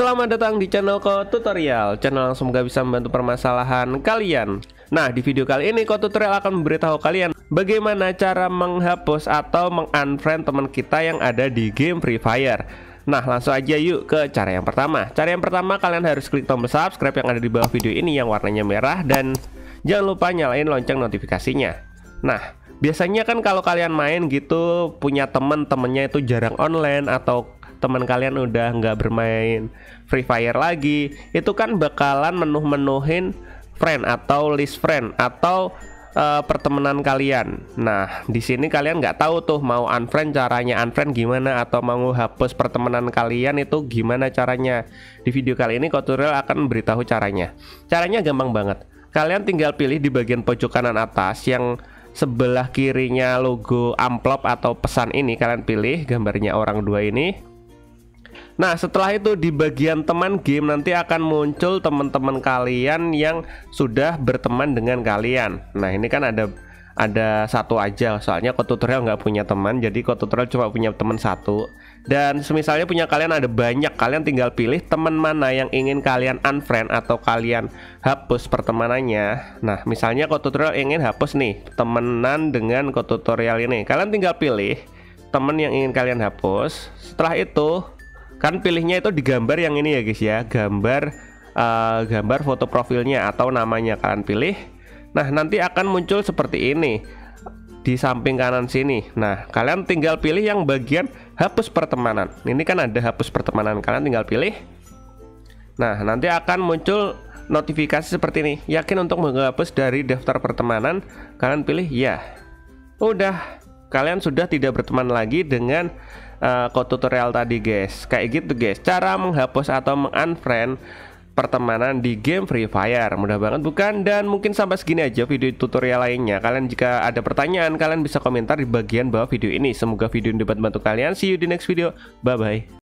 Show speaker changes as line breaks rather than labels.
Selamat datang di channel Ko Tutorial, channel yang semoga bisa membantu permasalahan kalian. Nah, di video kali ini Ko Tutorial akan memberitahu kalian bagaimana cara menghapus atau mengunfriend teman kita yang ada di game Free Fire. Nah, langsung aja yuk ke cara yang pertama. Cara yang pertama, kalian harus klik tombol subscribe yang ada di bawah video ini yang warnanya merah, dan jangan lupa nyalain lonceng notifikasinya. Nah, biasanya kan kalau kalian main gitu punya temennya itu jarang online, atau teman kalian udah nggak bermain Free Fire lagi, itu kan bakalan menuhin friend atau list friend atau pertemanan kalian. Nah, di sini kalian nggak tahu tuh mau unfriend, caranya unfriend gimana, atau mau hapus pertemanan kalian itu gimana caranya. Di video kali ini Ko Tutorial akan beritahu caranya. Caranya gampang banget. Kalian tinggal pilih di bagian pojok kanan atas yang sebelah kirinya logo amplop atau pesan ini, kalian pilih gambarnya orang dua ini. Nah, setelah itu di bagian teman game nanti akan muncul teman-teman kalian yang sudah berteman dengan kalian. Nah, ini kan ada satu aja, soalnya Ko Tutorial nggak punya teman, jadi Ko Tutorial cuma punya teman satu. Dan semisalnya punya kalian ada banyak, kalian tinggal pilih teman mana yang ingin kalian unfriend atau kalian hapus pertemanannya. Nah, misalnya Ko Tutorial ingin hapus nih temenan dengan Ko Tutorial ini, kalian tinggal pilih teman yang ingin kalian hapus. Setelah itu kan pilihnya itu di gambar yang ini ya guys ya, gambar foto profilnya atau namanya kalian pilih. Nah, nanti akan muncul seperti ini di samping kanan sini. Nah, kalian tinggal pilih yang bagian hapus pertemanan. Ini kan ada hapus pertemanan, kalian tinggal pilih. Nah, nanti akan muncul notifikasi seperti ini, yakin untuk menghapus dari daftar pertemanan. Kalian pilih ya. Udah, kalian sudah tidak berteman lagi dengan Ko Tutorial tadi guys. Kayak gitu guys, cara menghapus atau mengunfriend pertemanan di game Free Fire. Mudah banget bukan? Dan mungkin sampai segini aja video tutorial lainnya. Kalian jika ada pertanyaan, kalian bisa komentar di bagian bawah video ini. Semoga video ini dapat membantu kalian. See you di next video. Bye bye.